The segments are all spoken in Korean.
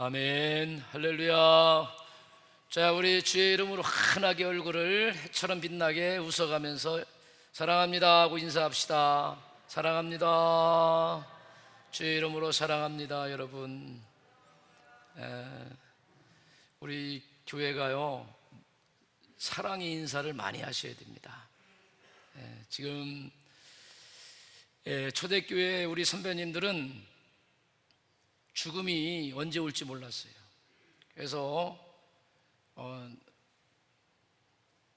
아멘. 할렐루야. 자, 우리 주의 이름으로 환하게 얼굴을 해처럼 빛나게 웃어가면서 사랑합니다 하고 인사합시다. 사랑합니다. 주의 이름으로 사랑합니다. 여러분, 우리 교회가요, 사랑의 인사를 많이 하셔야 됩니다. 지금 초대교회 우리 선배님들은 죽음이 언제 올지 몰랐어요. 그래서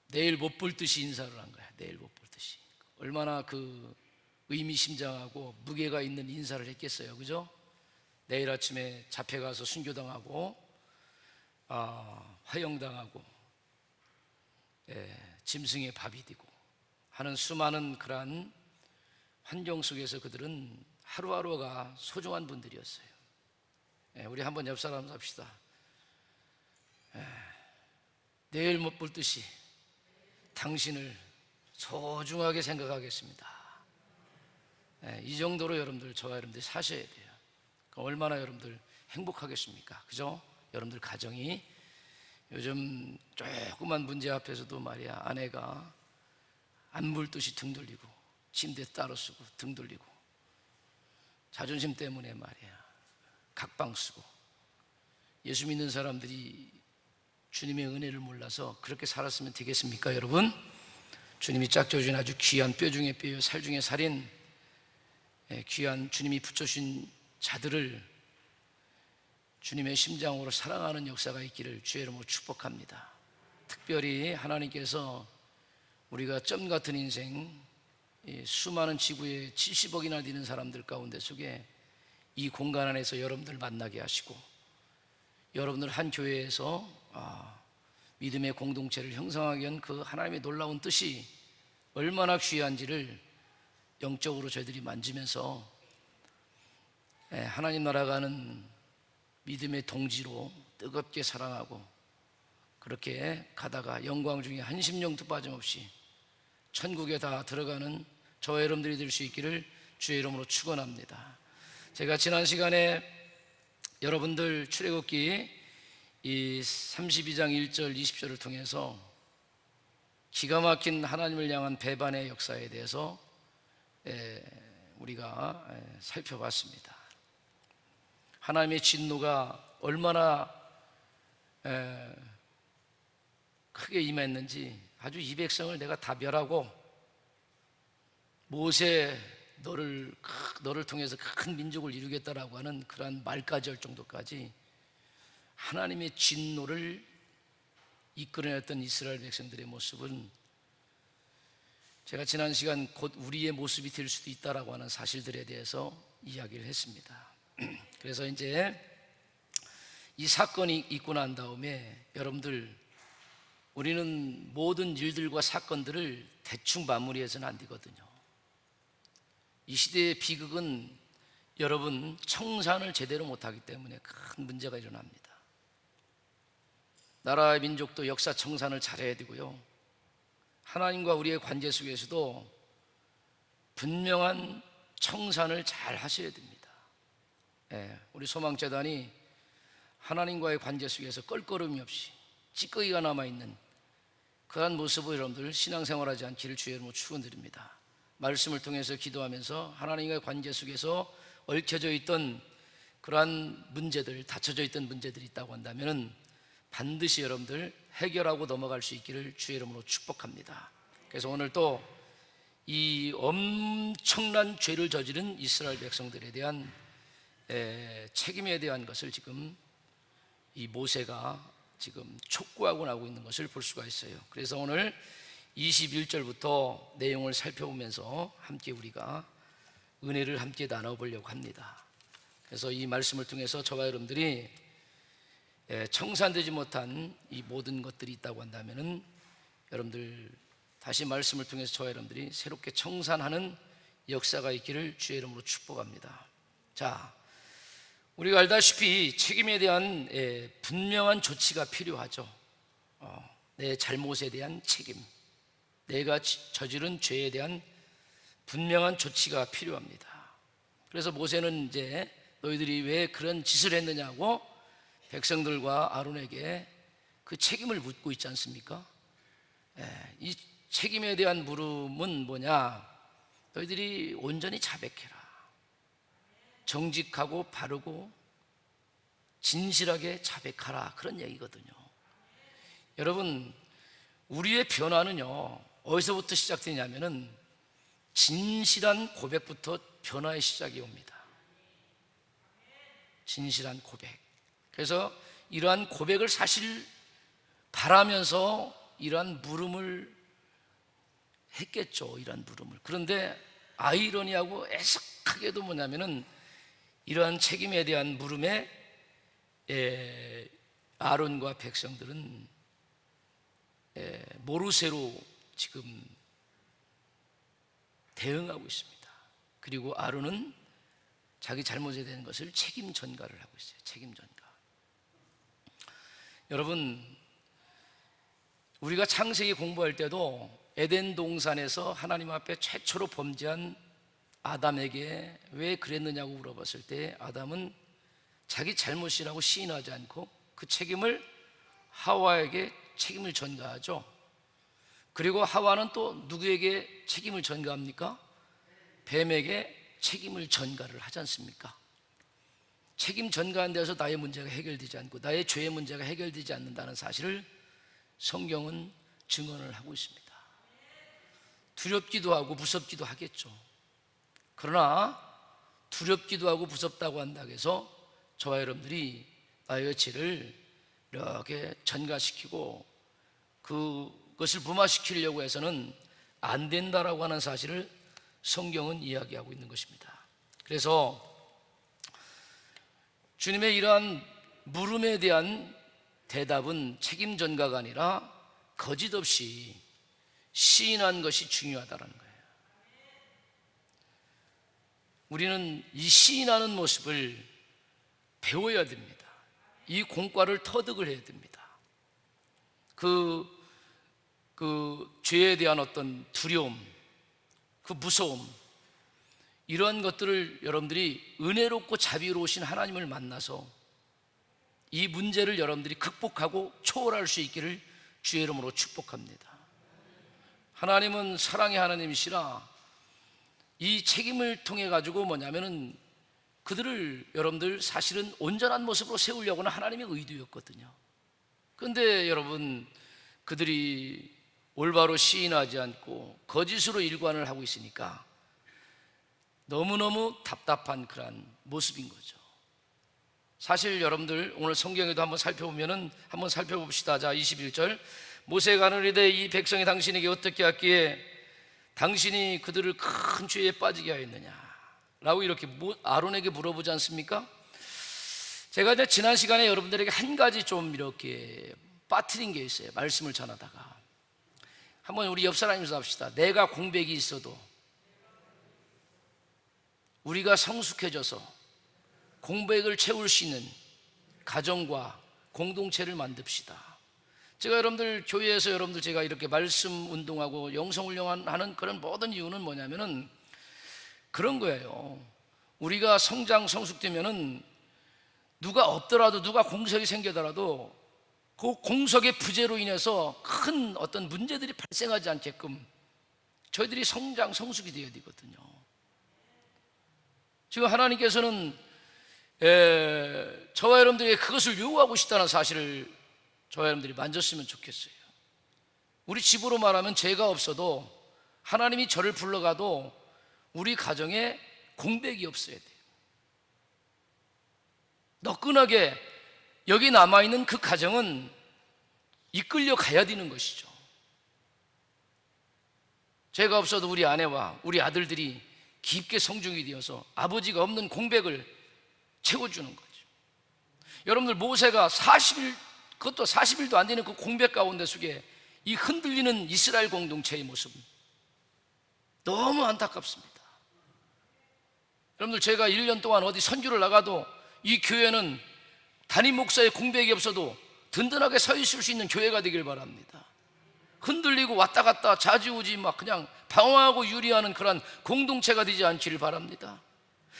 내일 못 볼 듯이 인사를 한 거야. 내일 못 볼 듯이. 얼마나 그 의미심장하고 무게가 있는 인사를 했겠어요. 그죠? 내일 아침에 잡혀가서 순교당하고 화형당하고 짐승의 밥이 되고 하는 수많은 그러한 환경 속에서 그들은 하루하루가 소중한 분들이었어요. 우리 한번 옆 사람 합시다. 내일 못 볼 듯이 당신을 소중하게 생각하겠습니다. 이 정도로 여러분들, 저와 여러분들이 사셔야 돼요. 그럼 얼마나 여러분들 행복하겠습니까? 그죠? 여러분들 가정이 요즘 조그만 문제 앞에서도 말이야, 아내가 안 볼 듯이 등 돌리고 침대 따로 쓰고 등 돌리고 자존심 때문에 말이야 각방 쓰고, 예수 믿는 사람들이 주님의 은혜를 몰라서 그렇게 살았으면 되겠습니까, 여러분? 주님이 짝져준 아주 귀한 뼈 중에 뼈요, 살 중에 살인 귀한 주님이 붙여주신 자들을 주님의 심장으로 사랑하는 역사가 있기를 주의 이름으로 축복합니다. 특별히 하나님께서 우리가 점 같은 인생, 수많은 지구에 70억이나 되는 사람들 가운데 속에 이 공간 안에서 여러분들 만나게 하시고, 여러분들 한 교회에서 믿음의 공동체를 형성하기 위한 그 하나님의 놀라운 뜻이 얼마나 귀한지를 영적으로 저희들이 만지면서 하나님 나라가는 믿음의 동지로 뜨겁게 사랑하고, 그렇게 가다가 영광 중에 한 심령도 빠짐없이 천국에 다 들어가는 저와 여러분들이 될 수 있기를 주의 이름으로 축원합니다. 제가 지난 시간에 여러분들 출애굽기 이 32장 1절 20절을 통해서 기가 막힌 하나님을 향한 배반의 역사에 대해서 우리가 살펴봤습니다. 하나님의 진노가 얼마나 크게 임했는지, 아주 이 백성을 내가 다 멸하고 모세 너를 통해서 큰 민족을 이루겠다라고 하는 그러한 말까지 할 정도까지 하나님의 진노를 이끌어냈던 이스라엘 백성들의 모습은 제가 지난 시간 곧 우리의 모습이 될 수도 있다라고 하는 사실들에 대해서 이야기를 했습니다. 그래서 이제 이 사건이 있고 난 다음에 여러분들, 우리는 모든 일들과 사건들을 대충 마무리해서는 안 되거든요. 이 시대의 비극은 여러분, 청산을 제대로 못하기 때문에 큰 문제가 일어납니다. 나라의 민족도 역사 청산을 잘해야 되고요, 하나님과 우리의 관계 속에서도 분명한 청산을 잘 하셔야 됩니다. 우리 소망재단이 하나님과의 관계 속에서 껄끄러움이 없이 찌꺼기가 남아있는 그러한 모습을 여러분들 신앙생활하지 않기를 주의 이름으로 축원드립니다. 말씀을 통해서 기도하면서 하나님과의 관계 속에서 얽혀져 있던 그러한 문제들, 닫혀져 있던 문제들이 있다고 한다면 반드시 여러분들 해결하고 넘어갈 수 있기를 주의 이름으로 축복합니다. 그래서 오늘 또 이 엄청난 죄를 저지른 이스라엘 백성들에 대한 책임에 대한 것을 지금 이 모세가 지금 촉구하고 나오고 있는 것을 볼 수가 있어요. 그래서 오늘 21절부터 내용을 살펴보면서 함께 우리가 은혜를 함께 나눠보려고 합니다. 그래서 이 말씀을 통해서 저와 여러분들이 청산되지 못한 이 모든 것들이 있다고 한다면 여러분들 다시 말씀을 통해서 저와 여러분들이 새롭게 청산하는 역사가 있기를 주의 이름으로 축복합니다. 자, 우리가 알다시피 책임에 대한 분명한 조치가 필요하죠. 내 잘못에 대한 책임, 내가 저지른 죄에 대한 분명한 조치가 필요합니다. 그래서 모세는 이제 너희들이 왜 그런 짓을 했느냐고 백성들과 아론에게 그 책임을 묻고 있지 않습니까? 이 책임에 대한 물음은 뭐냐? 너희들이 온전히 자백해라. 정직하고 바르고 진실하게 자백하라. 그런 얘기거든요. 여러분, 우리의 변화는요, 어디서부터 시작되냐면은 진실한 고백부터 변화의 시작이 옵니다. 진실한 고백. 그래서 이러한 고백을 사실 바라면서 이러한 물음을 했겠죠. 이러한 물음을. 그런데 아이러니하고 애석하게도 뭐냐면은 이러한 책임에 대한 물음에 아론과 백성들은 모르쇠로 지금 대응하고 있습니다. 그리고 아론은 자기 잘못에 대한 것을 책임 전가를 하고 있어요. 책임 전가. 여러분, 우리가 창세기 공부할 때도 에덴 동산에서 하나님 앞에 최초로 범죄한 아담에게 왜 그랬느냐고 물어봤을 때 아담은 자기 잘못이라고 시인하지 않고 그 책임을 하와에게 책임을 전가하죠. 그리고 하와는 또 누구에게 책임을 전가합니까? 뱀에게 책임을 전가를 하지 않습니까? 책임 전가한 데서 나의 문제가 해결되지 않고 나의 죄의 문제가 해결되지 않는다는 사실을 성경은 증언을 하고 있습니다. 두렵기도 하고 무섭기도 하겠죠. 그러나 두렵기도 하고 무섭다고 한다고 해서 저와 여러분들이 나의 죄를 이렇게 전가시키고 그것을 무마시키려고 해서는 안 된다라고 하는 사실을 성경은 이야기하고 있는 것입니다. 그래서 주님의 이러한 물음에 대한 대답은 책임 전가가 아니라 거짓 없이 시인한 것이 중요하다는 거예요. 우리는 이 시인하는 모습을 배워야 됩니다. 이 공과를 터득을 해야 됩니다. 그 죄에 대한 어떤 두려움, 그 무서움, 이러한 것들을 여러분들이 은혜롭고 자비로우신 하나님을 만나서 이 문제를 여러분들이 극복하고 초월할 수 있기를 주의 이름으로 축복합니다. 하나님은 사랑의 하나님이시라 이 책임을 통해 가지고 뭐냐면은 그들을 여러분들 사실은 온전한 모습으로 세우려고는 하나님의 의도였거든요. 그런데 여러분, 그들이 올바로 시인하지 않고 거짓으로 일관을 하고 있으니까 너무너무 답답한 그런 모습인 거죠. 사실 여러분들 오늘 성경에도 한번 살펴보면은 한번 살펴봅시다. 자, 21절. 모세가 가누리되 이 백성이 당신에게 어떻게 하기에 당신이 그들을 큰 죄에 빠지게 하였느냐 라고 이렇게 아론에게 물어보지 않습니까? 제가 이제 지난 시간에 여러분들에게 한 가지 좀 이렇게 빠뜨린 게 있어요. 말씀을 전하다가 한번 우리 옆 사람이서 합시다. 내가 공백이 있어도 우리가 성숙해져서 공백을 채울 수 있는 가정과 공동체를 만듭시다. 제가 여러분들 교회에서 여러분들 제가 이렇게 말씀 운동하고 영성 훈련하는 그런 모든 이유는 뭐냐면은 그런 거예요. 우리가 성장 성숙되면은 누가 없더라도 누가 공석이 생기더라도 그 공석의 부재로 인해서 큰 어떤 문제들이 발생하지 않게끔 저희들이 성장 성숙이 되어야 되거든요. 지금 하나님께서는 저와 여러분들에게 그것을 요구하고 싶다는 사실을 저와 여러분들이 만졌으면 좋겠어요. 우리 집으로 말하면 죄가 없어도 하나님이 저를 불러가도 우리 가정에 공백이 없어야 돼요. 너끈하게 여기 남아있는 그 가정은 이끌려 가야 되는 것이죠. 죄가 없어도 우리 아내와 우리 아들들이 깊게 성중이 되어서 아버지가 없는 공백을 채워주는 거죠. 여러분들 모세가 40일, 그것도 40일도 안 되는 그 공백 가운데 속에 이 흔들리는 이스라엘 공동체의 모습 너무 안타깝습니다. 여러분들 제가 1년 동안 어디 선교를 나가도 이 교회는 담임 목사의 공백이 없어도 든든하게 서 있을 수 있는 교회가 되길 바랍니다. 흔들리고 왔다 갔다 좌지우지 막 그냥 방황하고 유리하는 그런 공동체가 되지 않기를 바랍니다.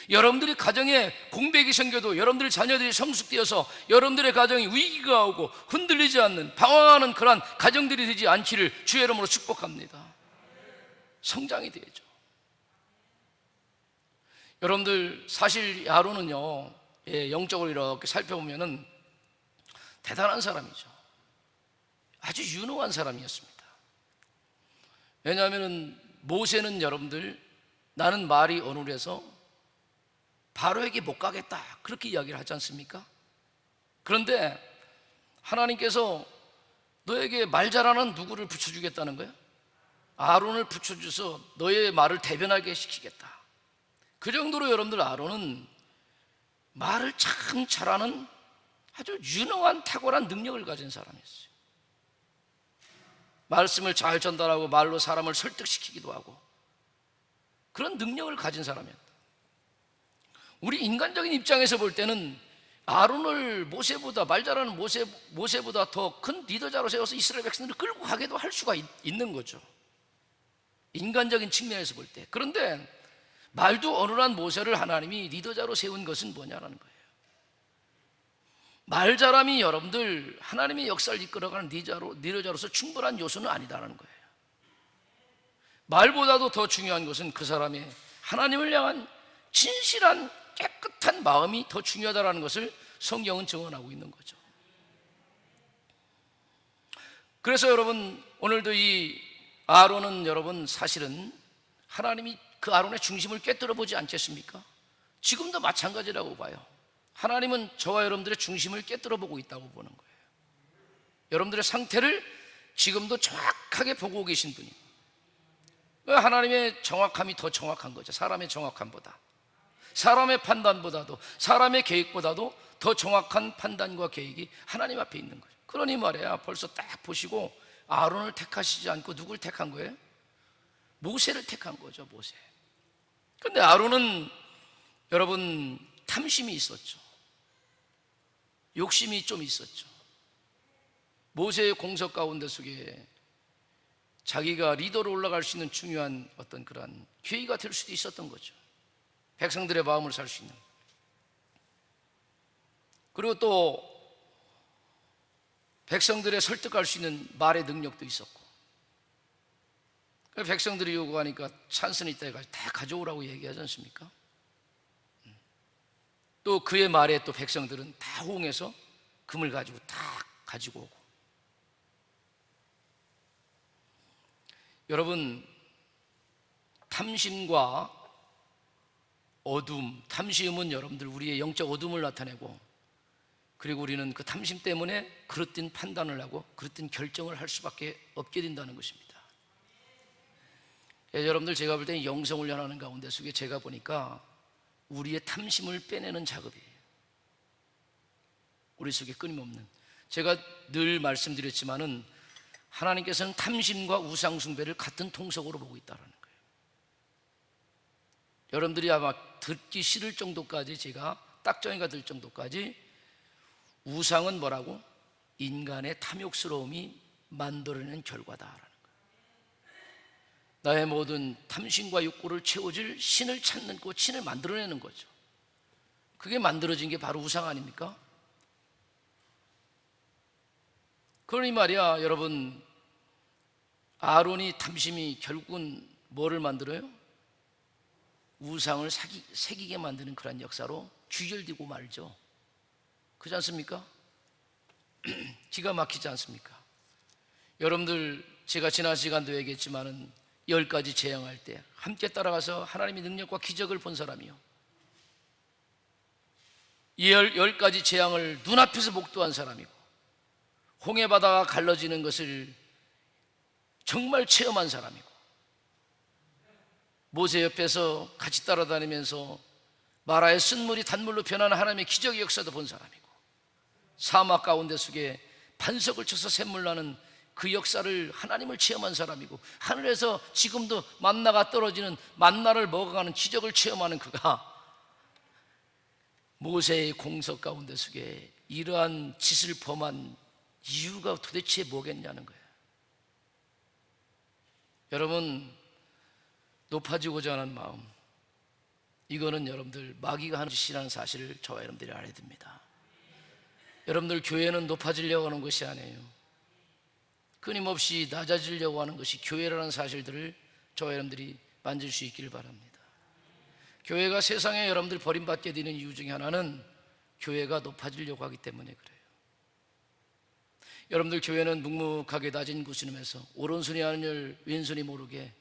여러분들이 가정에 공백이 생겨도 여러분들 자녀들이 성숙되어서 여러분들의 가정이 위기가 오고 흔들리지 않는 방황하는 그러한 가정들이 되지 않기를 주의 이름으로 축복합니다. 성장이 되죠. 여러분들 사실 아론은요, 영적으로 이렇게 살펴보면은 대단한 사람이죠. 아주 유능한 사람이었습니다. 왜냐하면 모세는 여러분들 나는 말이 어눌해서 바로에게 못 가겠다 그렇게 이야기를 하지 않습니까? 그런데 하나님께서 너에게 말 잘하는 누구를 붙여주겠다는 거예요? 아론을 붙여줘서 너의 말을 대변하게 시키겠다. 그 정도로 여러분들 아론은 말을 참 잘하는 아주 유능한 탁월한 능력을 가진 사람이었어요. 말씀을 잘 전달하고 말로 사람을 설득시키기도 하고 그런 능력을 가진 사람이었다. 우리 인간적인 입장에서 볼 때는 아론을 모세보다 말 잘하는 모세보다 더 큰 리더자로 세워서 이스라엘 백성들을 끌고 가기도 할 수가 있는 거죠. 인간적인 측면에서 볼 때. 그런데 말도 어눌한 모세를 하나님이 리더자로 세운 것은 뭐냐라는 거예요. 말 잘함이 여러분들 하나님의 역사를 이끌어가는 리더자로서 충분한 요소는 아니다라는 거예요. 말보다도 더 중요한 것은 그 사람의 하나님을 향한 진실한 깨끗한 마음이 더 중요하다는 것을 성경은 증언하고 있는 거죠. 그래서 여러분 오늘도 이 아론은 여러분 사실은 하나님이 그 아론의 중심을 깨뜨려 보지 않겠습니까? 지금도 마찬가지라고 봐요. 하나님은 저와 여러분들의 중심을 깨뜨려 보고 있다고 보는 거예요. 여러분들의 상태를 지금도 정확하게 보고 계신 분이. 하나님의 정확함이 더 정확한 거죠. 사람의 정확함보다, 사람의 판단보다도, 사람의 계획보다도 더 정확한 판단과 계획이 하나님 앞에 있는 거죠. 그러니 말이야, 벌써 딱 보시고 아론을 택하시지 않고 누굴 택한 거예요? 모세를 택한 거죠. 모세. 그런데 아론은 여러분 탐심이 있었죠. 욕심이 좀 있었죠. 모세의 공석 가운데 속에 자기가 리더로 올라갈 수 있는 중요한 어떤 그런 기회가 될 수도 있었던 거죠. 백성들의 마음을 살 수 있는. 그리고 또 백성들의 설득할 수 있는 말의 능력도 있었고, 백성들이 요구하니까 찬스는 있다 해가지고 다 가져오라고 얘기하지 않습니까? 또 그의 말에 또 백성들은 다 호응해서 금을 가지고 다 가지고 오고. 여러분, 탐심과 어둠, 탐심은 여러분들 우리의 영적 어둠을 나타내고, 그리고 우리는 그 탐심 때문에 그릇된 판단을 하고 그릇된 결정을 할 수밖에 없게 된다는 것입니다. 여러분들 제가 볼 때는 영성훈련하는 가운데 속에 제가 보니까 우리의 탐심을 빼내는 작업이에요. 우리 속에 끊임없는. 제가 늘 말씀드렸지만은 하나님께서는 탐심과 우상숭배를 같은 통속으로 보고 있다는 거예요. 여러분들이 아마 듣기 싫을 정도까지, 제가 딱정이가 될 정도까지 우상은 뭐라고? 인간의 탐욕스러움이 만들어내는 결과다라는 거예요. 나의 모든 탐심과 욕구를 채워줄 신을 찾는 그 신을 만들어내는 거죠. 그게 만들어진 게 바로 우상 아닙니까? 그러니 말이야, 여러분, 아론이 탐심이 결국은 뭐를 만들어요? 우상을 새기게 만드는 그런 역사로 귀결되고 말죠. 그렇지 않습니까? 기가 막히지 않습니까? 여러분들, 제가 지난 시간도 얘기했지만은 10가지 재앙할 때 함께 따라가서 하나님의 능력과 기적을 본 사람이요, 이 10가지 재앙을 눈앞에서 목도한 사람이고, 홍해바다가 갈라지는 것을 정말 체험한 사람이고, 모세 옆에서 같이 따라다니면서 마라의 쓴물이 단물로 변하는 하나님의 기적의 역사도 본 사람이고, 사막 가운데 속에 반석을 쳐서 샘물 나는 그 역사를, 하나님을 체험한 사람이고, 하늘에서 지금도 만나가 떨어지는 만나를 먹어가는 기적을 체험하는 그가 모세의 공석 가운데 속에 이러한 짓을 범한 이유가 도대체 뭐겠냐는 거예요. 여러분, 높아지고자 하는 마음, 이거는 여러분들 마귀가 하는 짓이라는 사실을 저와 여러분들이 알아야 됩니다. 여러분들 교회는 높아지려고 하는 것이 아니에요. 끊임없이 낮아지려고 하는 것이 교회라는 사실들을 저와 여러분들이 만질 수 있기를 바랍니다. 교회가 세상에 여러분들 버림받게 되는 이유 중에 하나는 교회가 높아지려고 하기 때문에 그래요. 여러분들 교회는 묵묵하게 낮은 구스름에서 오른손이 하는 일 왼손이 모르게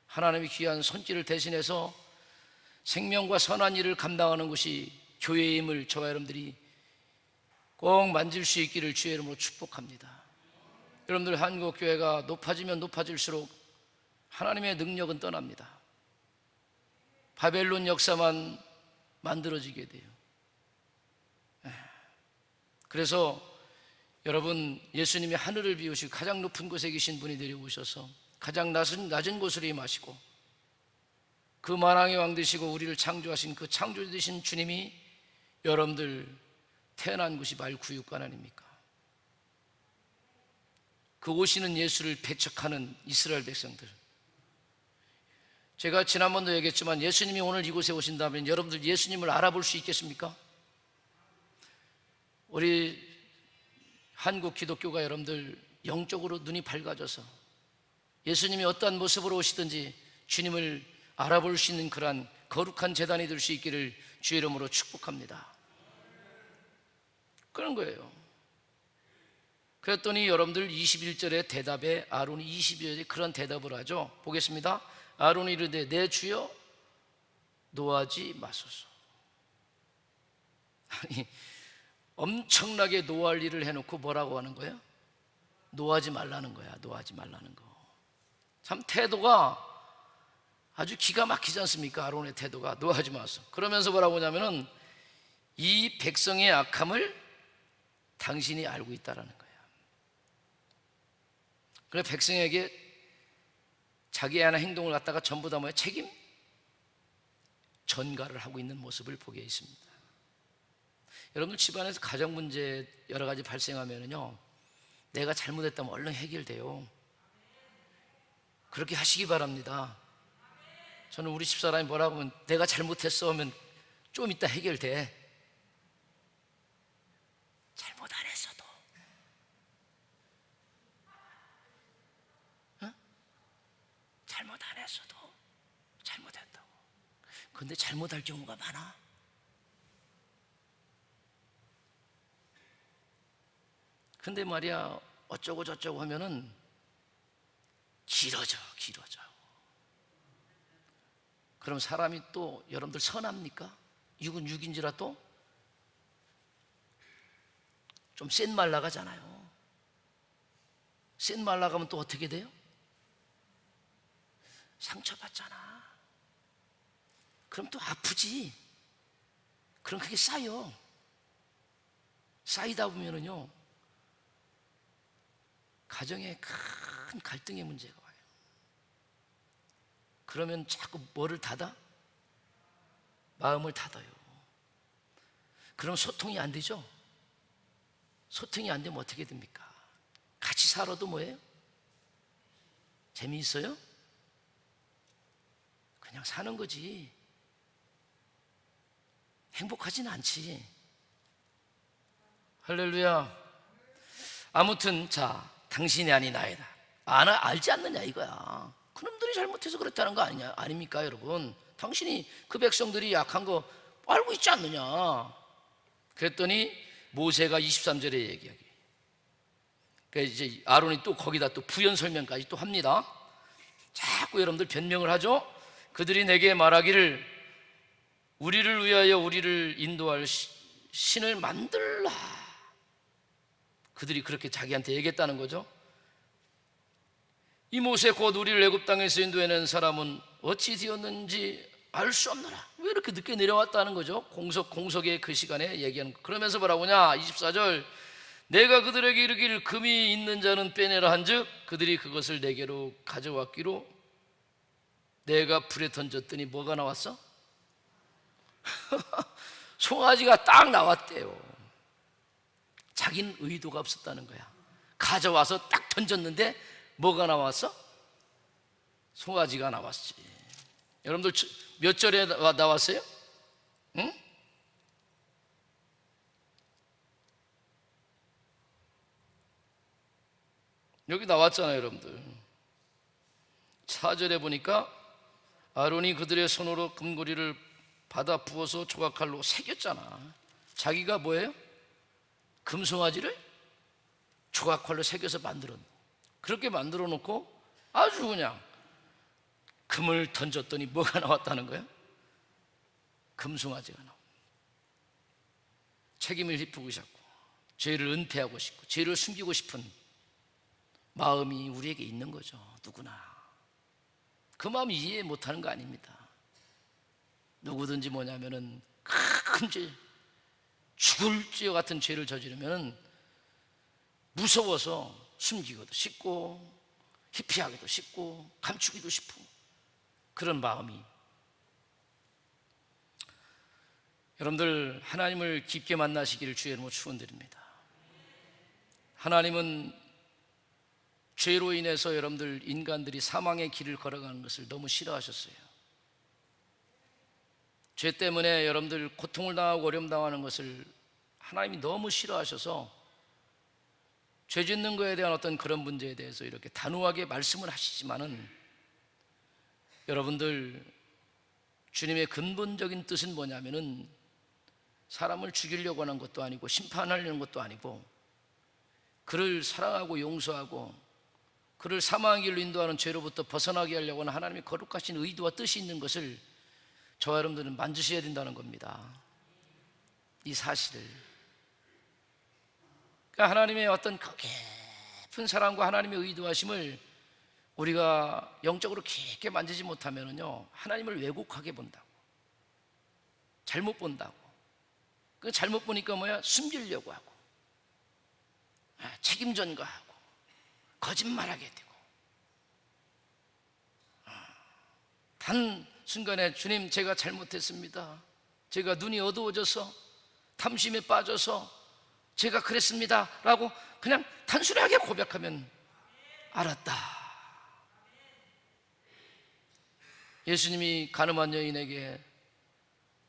하나님의 귀한 손길을 대신해서 생명과 선한 일을 감당하는 것이 교회의 힘을 저와 여러분들이 꼭 만질 수 있기를 주의 이름으로 축복합니다. 여러분들 한국 교회가 높아지면 높아질수록 하나님의 능력은 떠납니다. 바벨론 역사만 만들어지게 돼요. 그래서 여러분, 예수님이 하늘을 비우시고 가장 높은 곳에 계신 분이 내려오셔서 가장 낮은 곳으로 임하시고 그 만왕의 왕 되시고 우리를 창조하신 그 창조 되신 주님이 여러분들 태어난 곳이 바로 구육관 아닙니까? 그 오시는 예수를 배척하는 이스라엘 백성들, 제가 지난번도 얘기했지만 예수님이 오늘 이곳에 오신다면 여러분들 예수님을 알아볼 수 있겠습니까? 우리 한국 기독교가 여러분들 영적으로 눈이 밝아져서 예수님이 어떠한 모습으로 오시든지 주님을 알아볼 수 있는 그러한 거룩한 재단이 될 수 있기를 주의 이름으로 축복합니다. 그런 거예요. 그랬더니 여러분들 21절의 대답에 아론이 22절에 그런 대답을 하죠. 보겠습니다. 아론이 이르되 내 주여 노하지 마소서. 아니, 엄청나게 노할 일을 해놓고 뭐라고 하는 거예요? 노하지 말라는 거야. 노하지 말라는 거. 참 태도가 아주 기가 막히지 않습니까? 아론의 태도가. 노하지 마소. 그러면서 뭐라고 하냐면은 이 백성의 악함을 당신이 알고 있다라는 거예요. 그래 백성에게 자기의 하나 행동을 갖다가 전부 다 뭐야? 책임? 전가를 하고 있는 모습을 보게 있습니다. 여러분들 집안에서 가정 문제 여러 가지 발생하면은요, 내가 잘못했다면 얼른 해결돼요. 그렇게 하시기 바랍니다. 저는 우리 집사람이 뭐라고 하면 내가 잘못했어 하면 좀 이따 해결돼. 잘못 안 했어도 잘못 안 했어도 잘못했다고. 근데 잘못할 경우가 많아. 근데 말이야 어쩌고 저쩌고 하면은 길어져. 그럼 사람이 또 여러분들 선합니까? 육은 육인지라 또 좀 센 말 나가잖아요. 센 말 나가면 또 어떻게 돼요? 상처받잖아. 그럼 또 아프지. 그럼 그게 쌓여. 쌓이다 보면은요 가정에 큰 갈등의 문제가 와요. 그러면 자꾸 뭐를 닫아? 마음을 닫아요. 그럼 소통이 안 되죠? 소통이 안 되면 어떻게 됩니까? 같이 살아도 뭐예요? 재미있어요? 그냥 사는 거지. 행복하지는 않지. 할렐루야. 아무튼 자, 당신이 아닌 나이다. 알지 않느냐 이거야. 그놈들이 잘못해서 그랬다는 거 아닙니까 여러분? 당신이 그 백성들이 약한 거 알고 있지 않느냐. 그랬더니 모세가 23절에 얘기하기. 그러니까 이제 아론이 또 거기다 또 부연 설명까지 또 합니다. 자꾸 여러분들 변명을 하죠. 그들이 내게 말하기를 우리를 위하여 우리를 인도할 신을 만들라. 그들이 그렇게 자기한테 얘기했다는 거죠. 이 모세 곧 우리를 애굽 땅에서 인도해낸 사람은 어찌 되었는지 알 수 없노라. 왜 이렇게 늦게 내려왔다는 거죠? 공석의 그 시간에 얘기하는 거. 그러면서 뭐라고 하냐? 24절 내가 그들에게 이르기를 금이 있는 자는 빼내라 한즉 그들이 그것을 내게로 가져왔기로 내가 불에 던졌더니 뭐가 나왔어? 송아지가 딱 나왔대요. 자기는 의도가 없었다는 거야. 가져와서 딱 던졌는데 뭐가 나왔어? 송아지가 나왔지. 여러분들 몇 절에 나왔어요? 응? 여기 나왔잖아요, 여러분들. 4절에 보니까 아론이 그들의 손으로 금고리를 받아 부어서 조각칼로 새겼잖아. 자기가 뭐예요? 금송아지를 조각칼로 새겨서 그렇게 만들어 놓고 아주 그냥 금을 던졌더니 뭐가 나왔다는 거예요? 금송아지가 나와. 책임을 짚고 싶고 죄를 은폐하고 싶고 죄를 숨기고 싶은 마음이 우리에게 있는 거죠. 누구나 그 마음 이해 못하는 거 아닙니다. 누구든지 뭐냐면은 큰 죄, 죽을 죄 같은 죄를 저지르면 무서워서 숨기기도 쉽고 희피하기도 쉽고 감추기도 싶고 그런 마음이. 여러분들 하나님을 깊게 만나시기를 주의 이름으로 축원드립니다. 하나님은 죄로 인해서 여러분들 인간들이 사망의 길을 걸어가는 것을 너무 싫어하셨어요. 죄 때문에 여러분들 고통을 당하고 어려움 당하는 것을 하나님이 너무 싫어하셔서 죄 짓는 거에 대한 어떤 그런 문제에 대해서 이렇게 단호하게 말씀을 하시지만은 여러분들 주님의 근본적인 뜻은 뭐냐면은 사람을 죽이려고 하는 것도 아니고 심판하려는 것도 아니고 그를 사랑하고 용서하고 그를 사망의 길로 인도하는 죄로부터 벗어나게 하려고 하는 하나님의 거룩하신 의도와 뜻이 있는 것을 저와 여러분들은 만지셔야 된다는 겁니다. 이 사실을. 그러니까 하나님의 어떤 그 깊은 사랑과 하나님의 의도하심을 우리가 영적으로 깊게 만지지 못하면요 하나님을 왜곡하게 본다고, 잘못 본다고. 그 잘못 보니까 뭐야? 숨기려고 하고 책임 전가하고 거짓말하게 되고 단 순간에 주님 제가 잘못했습니다, 제가 눈이 어두워져서 탐심에 빠져서 제가 그랬습니다 라고 그냥 단순하게 고백하면 알았다. 예수님이 가늠한 여인에게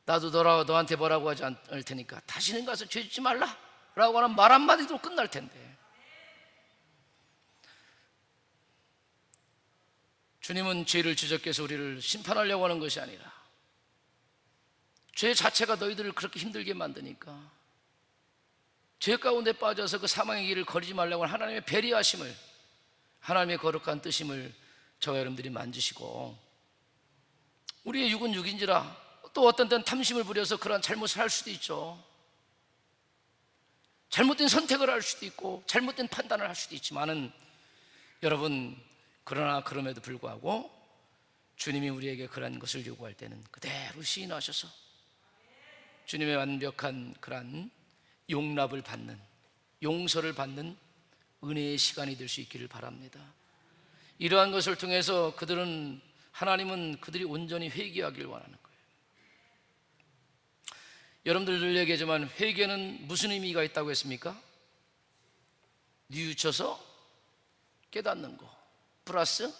나도 너한테 뭐라고 하지 않을 테니까 다시는 가서 죄 짓지 말라 라고 하는 말 한마디도 끝날 텐데, 주님은 죄를 지적해 서 우리를 심판하려고 하는 것이 아니라 죄 자체가 너희들을 그렇게 힘들게 만드니까 죄 가운데 빠져서 그 사망의 길을 걸으지 말라고 하는 하나님의 배려하심을, 하나님의 거룩한 뜻임을 저와 여러분들이 만지시고, 우리의 육은 육인지라 또 어떤 때는 탐심을 부려서 그런 잘못을 할 수도 있죠. 잘못된 선택을 할 수도 있고 잘못된 판단을 할 수도 있지만은 여러분, 그러나 그럼에도 불구하고 주님이 우리에게 그러한 것을 요구할 때는 그대로 시인하셔서 주님의 완벽한 그러한 용납을 받는, 용서를 받는 은혜의 시간이 될 수 있기를 바랍니다. 이러한 것을 통해서 하나님은 그들이 온전히 회개하길 원하는 거예요. 여러분들 늘 얘기하지만 회개는 무슨 의미가 있다고 했습니까? 뉘우쳐서 깨닫는 거 플러스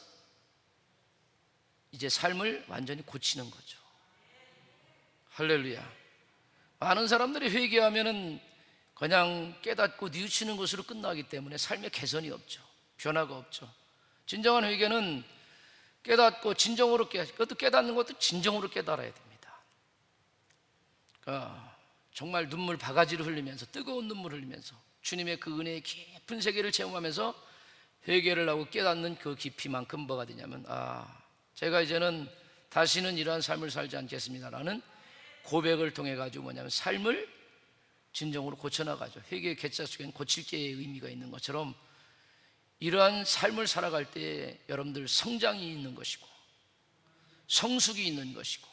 이제 삶을 완전히 고치는 거죠. 할렐루야. 많은 사람들이 회개하면은 그냥 깨닫고 뉘우치는 것으로 끝나기 때문에 삶의 개선이 없죠. 변화가 없죠. 진정한 회개는 깨닫고 진정으로 그것도 깨닫는 것도 진정으로 깨달아야 됩니다. 정말 눈물 바가지를 흘리면서, 뜨거운 눈물 흘리면서 주님의 그 은혜의 깊은 세계를 체험하면서 회개를 하고 깨닫는 그 깊이만큼 뭐가 되냐면 제가 이제는 다시는 이러한 삶을 살지 않겠습니다라는 고백을 통해 가지고 뭐냐면 삶을 진정으로 고쳐나가죠. 회개의 개자 속에는 고칠 게의 의미가 있는 것처럼 이러한 삶을 살아갈 때 여러분들 성장이 있는 것이고 성숙이 있는 것이고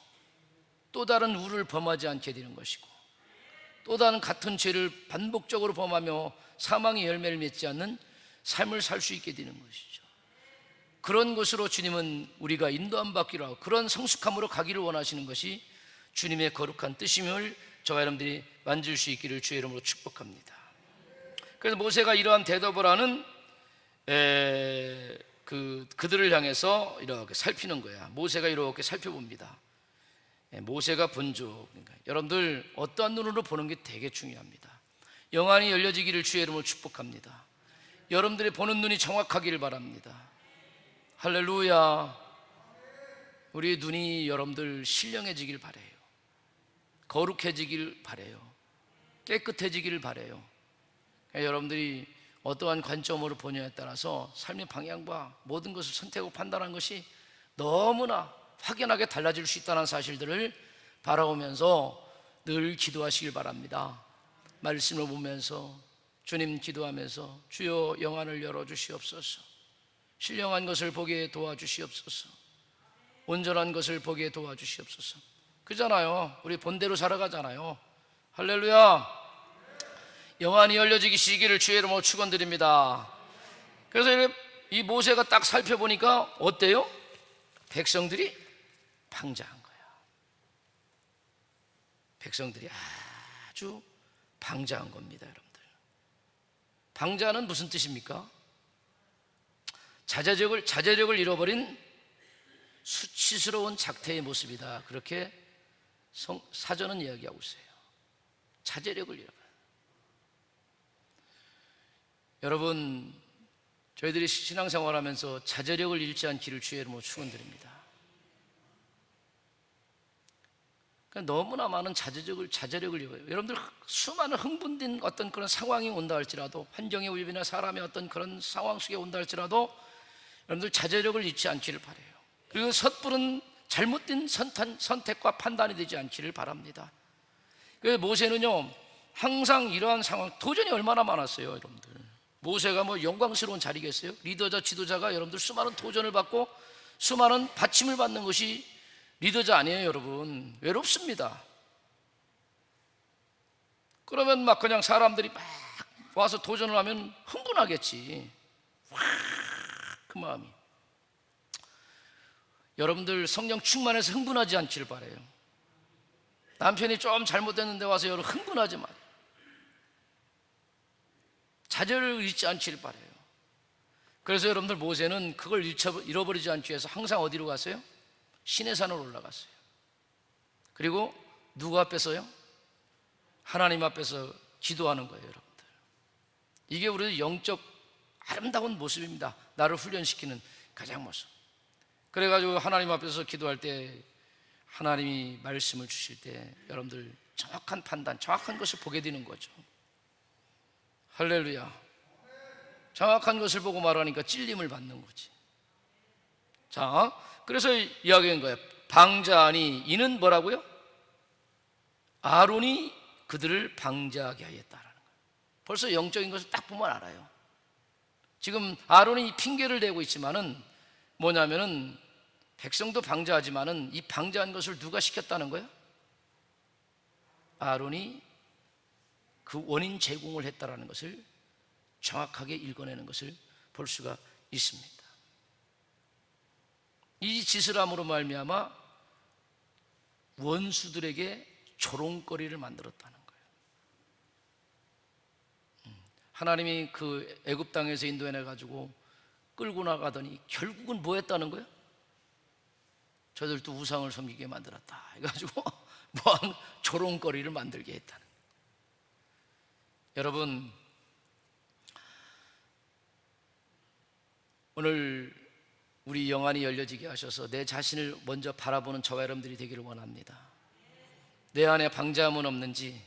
또 다른 우를 범하지 않게 되는 것이고 또 다른 같은 죄를 반복적으로 범하며 사망의 열매를 맺지 않는 삶을 살 수 있게 되는 것이죠. 그런 것으로 주님은 우리가 인도함 받기로 하고 그런 성숙함으로 가기를 원하시는 것이 주님의 거룩한 뜻임을 저와 여러분들이 만질 수 있기를 주의 이름으로 축복합니다. 그래서 모세가 이러한 대답을 하는 그들을 향해서 이렇게 살피는 거야. 모세가 이렇게 살펴봅니다. 모세가 본적. 그러니까 여러분들 어떠한 눈으로 보는 게 되게 중요합니다. 영안이 열려지기를 주의 이름으로 축복합니다. 여러분들이 보는 눈이 정확하기를 바랍니다. 할렐루야. 우리 눈이 여러분들 신령해지길 바래요. 거룩해지길 바래요. 깨끗해지기를 바래요. 여러분들이 어떠한 관점으로 보냐에 따라서 삶의 방향과 모든 것을 선택하고 판단하는 것이 너무나 확연하게 달라질 수 있다는 사실들을 바라보면서 늘 기도하시길 바랍니다. 말씀을 보면서 주님 기도하면서 주여 영안을 열어주시옵소서. 신령한 것을 보게 도와주시옵소서. 온전한 것을 보게 도와주시옵소서. 그잖아요. 우리 본대로 살아가잖아요. 할렐루야. 영안이 열려지기 시기를 주의 이름으로 축원드립니다. 그래서 이 모세가 딱 살펴보니까 어때요? 백성들이 방자한 거야. 백성들이 아주 방자한 겁니다, 여러분들. 방자는 무슨 뜻입니까? 자제력을 잃어버린 수치스러운 작태의 모습이다. 그렇게 사전은 이야기하고 있어요. 자제력을 잃어버린. 여러분, 저희들이 신앙생활하면서 자제력을 잃지 않기를 주의 이름으로 축원드립니다. 그러니까 너무나 많은 자제력을 잃어요. 여러분들 수많은 흥분된 어떤 그런 상황이 온다 할지라도, 환경의 위협이나 사람의 어떤 그런 상황 속에 온다 할지라도 여러분들 자제력을 잃지 않기를 바라요. 그리고 섣부른 잘못된 선택과 판단이 되지 않기를 바랍니다. 그래서 모세는요, 항상 이러한 상황, 도전이 얼마나 많았어요, 여러분들. 모세가 뭐 영광스러운 자리겠어요? 리더자, 지도자가 여러분들 수많은 도전을 받고 수많은 받침을 받는 것이 리더자 아니에요, 여러분. 외롭습니다. 그러면 막 그냥 사람들이 막 와서 도전을 하면 흥분하겠지. 그 마음이. 여러분들 성령 충만해서 흥분하지 않기를 바라요. 남편이 좀 잘못됐는데 와서 여러분 흥분하지 마요. 자제를 잃지 않기를 바라요. 그래서 여러분들 모세는 그걸 잃어버리지 않기 위해서 항상 어디로 갔어요? 시내산으로 올라갔어요. 그리고 누구 앞에서요? 하나님 앞에서 기도하는 거예요, 여러분들. 이게 우리 영적 아름다운 모습입니다. 나를 훈련시키는 가장 모습. 그래가지고 하나님 앞에서 기도할 때 하나님이 말씀을 주실 때 여러분들 정확한 판단, 정확한 것을 보게 되는 거죠. 할렐루야. 정확한 것을 보고 말하니까 찔림을 받는 거지. 자, 그래서 이야기한 거예요. 방자하니 이는 뭐라고요? 아론이 그들을 방자하게 하였다라는 거예요. 벌써 영적인 것을 딱 보면 알아요. 지금 아론이 핑계를 대고 있지만은 뭐냐면은 백성도 방자하지만은 이 방자한 것을 누가 시켰다는 거예요? 아론이 그 원인 제공을 했다라는 것을 정확하게 읽어내는 것을 볼 수가 있습니다. 이 짓을 함으로 말미암아 원수들에게 조롱거리를 만들었다는 거예요. 하나님이 그 애굽 땅에서 인도해내 가지고 끌고 나가더니 결국은 뭐 했다는 거예요? 저들도 우상을 섬기게 만들었다 해가지고 뭐한 조롱거리를 만들게 했다는 거예요. 여러분, 오늘 우리 영안이 열려지게 하셔서 내 자신을 먼저 바라보는 저와 여러분들이 되기를 원합니다. 내 안에 방자함은 없는지,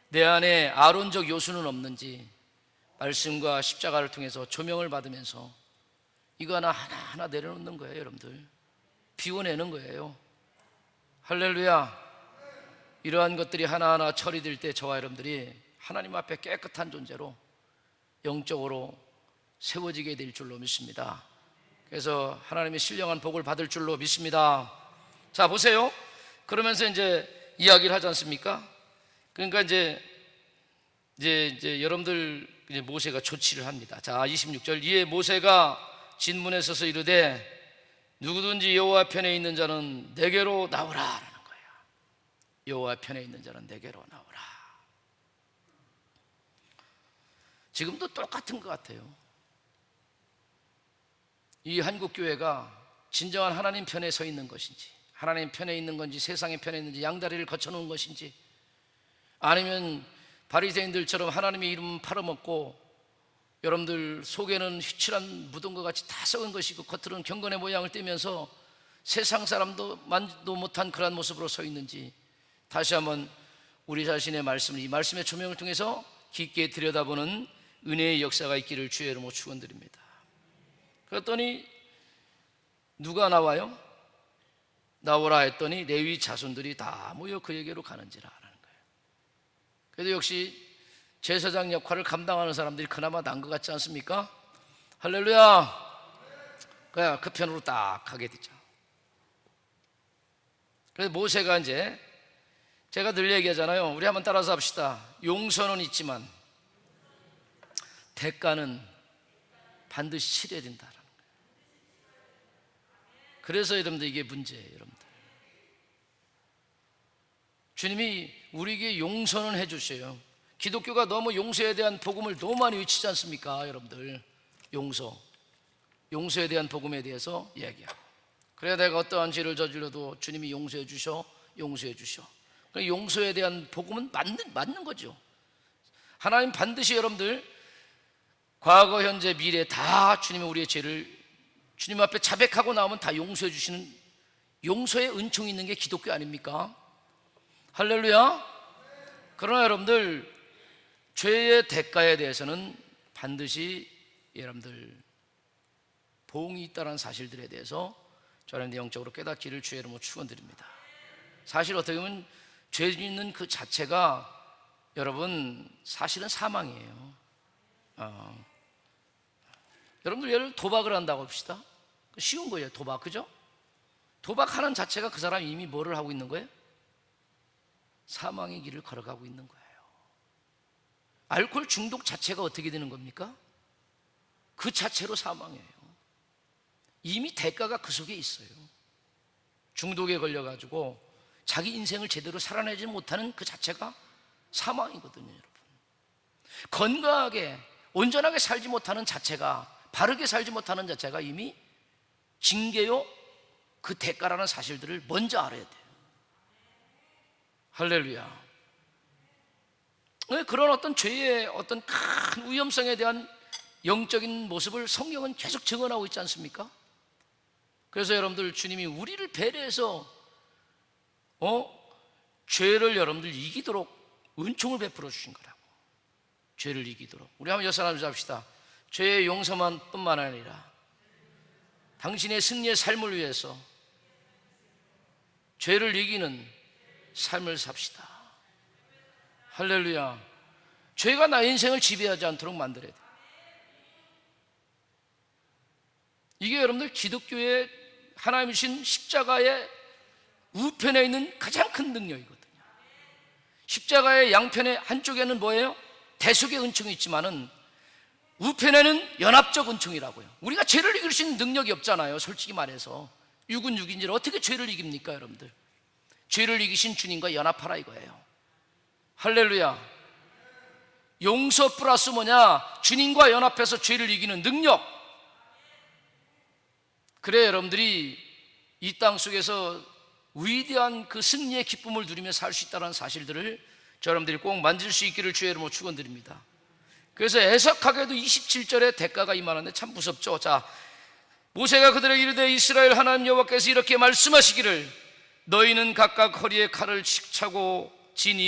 내 안에 아론적 요소는 없는지 말씀과 십자가를 통해서 조명을 받으면서 이거 하나하나 내려놓는 거예요, 여러분들. 비워내는 거예요. 할렐루야. 이러한 것들이 하나하나 처리될 때 저와 여러분들이 하나님 앞에 깨끗한 존재로 영적으로 세워지게 될 줄로 믿습니다. 그래서 하나님의 신령한 복을 받을 줄로 믿습니다. 자, 보세요. 그러면서 이제 이야기를 하지 않습니까? 그러니까 이제 여러분들 이제 모세가 조치를 합니다. 자, 26절. 이에 모세가 진문에 서서 이르되 누구든지 여호와 편에 있는 자는 내게로 나오라라는 거예요. 여호와 편에 있는 자는 내게로 나오라. 지금도 똑같은 것 같아요. 이 한국교회가 진정한 하나님 편에 서 있는 것인지, 하나님 편에 있는 건지, 세상의 편에 있는지, 양다리를 거쳐놓은 것인지, 아니면 바리새인들처럼 하나님의 이름은 팔아먹고 여러분들 속에는 휘칠한 무덤과 같이 다 썩은 것이고 겉으로는 경건의 모양을 띠면서 세상 사람도 만도 못한 그러한 모습으로 서 있는지, 다시 한번 우리 자신의 말씀을, 이 말씀의 조명을 통해서 깊게 들여다보는 은혜의 역사가 있기를 주의 이름으로 축원드립니다. 그랬더니 누가 나와요? 나오라 했더니 레위 자손들이 다 모여 그에게로 가는지라 하는 거예요. 그래도 역시 제사장 역할을 감당하는 사람들이 그나마 나은 것 같지 않습니까? 할렐루야. 그냥 그 편으로 딱 가게 되죠. 그래서 모세가 이제, 제가 늘 얘기하잖아요. 우리 한번 따라서 합시다. 용서는 있지만 대가는 반드시 치러야 된다라는 거예요. 그래서 여러분들 이게 문제예요. 여러분들, 주님이 우리에게 용서는 해주셔요. 기독교가 너무 용서에 대한 복음을 너무 많이 외치지 않습니까? 여러분들, 용서에 대한 복음에 대해서 이야기하고, 그래야 내가 어떠한 죄를 저질러도 주님이 용서해 주셔. 용서에 대한 복음은 맞는 거죠. 하나님 반드시 여러분들 과거, 현재, 미래 다 주님이 우리의 죄를 주님 앞에 자백하고 나오면 다 용서해 주시는 용서의 은총이 있는 게 기독교 아닙니까? 할렐루야. 그러나 여러분들, 죄의 대가에 대해서는 반드시 여러분들 보응이 있다는 사실들에 대해서 저는 영적으로 깨닫기를 주의 이름으로 축원드립니다. 사실 어떻게 보면 죄 짓는 그 자체가 여러분 사실은 사망이에요. 여러분들 예를 도박을 한다고 합시다. 쉬운 거예요. 도박, 그죠? 도박하는 자체가 그 사람이 이미 뭐를 하고 있는 거예요? 사망의 길을 걸어가고 있는 거예요. 알코올 중독 자체가 어떻게 되는 겁니까? 그 자체로 사망이에요. 이미 대가가 그 속에 있어요. 중독에 걸려가지고 자기 인생을 제대로 살아내지 못하는 그 자체가 사망이거든요. 여러분, 건강하게 온전하게 살지 못하는 자체가, 바르게 살지 못하는 자체가 이미 징계요, 그 대가라는 사실들을 먼저 알아야 돼요. 할렐루야. 그런 어떤 죄의 어떤 큰 위험성에 대한 영적인 모습을 성경은 계속 증언하고 있지 않습니까? 그래서 여러분들, 주님이 우리를 배려해서 죄를 여러분들 이기도록 은총을 베풀어 주신 거라고. 죄를 이기도록. 우리 한번 여섯 사람 잡시다. 죄의 용서만 뿐만 아니라 당신의 승리의 삶을 위해서 죄를 이기는 삶을 삽시다. 할렐루야. 죄가 나의 인생을 지배하지 않도록 만들어야 돼. 이게 여러분들 기독교의 하나님이 주신 십자가의 우편에 있는 가장 큰 능력이거든요. 십자가의 양편의 한쪽에는 뭐예요? 대속의 은총이 있지만은 우편에는 연합적 은총이라고요. 우리가 죄를 이길 수 있는 능력이 없잖아요. 솔직히 말해서 육은 육인지라 어떻게 죄를 이깁니까? 여러분들, 죄를 이기신 주님과 연합하라 이거예요. 할렐루야. 용서 플러스 뭐냐? 주님과 연합해서 죄를 이기는 능력. 그래 여러분들이 이 땅 속에서 위대한 그 승리의 기쁨을 누리며 살 수 있다는 사실들을 여러분들이 꼭 만질 수 있기를 주의 이름으로 축원드립니다. 그래서 애석하게도 27절에 대가가 임하는데 참 무섭죠. 자, 모세가 그들에게 이르되 이스라엘 하나님 여호와께서 이렇게 말씀하시기를 너희는 각각 허리에 칼을 차고 진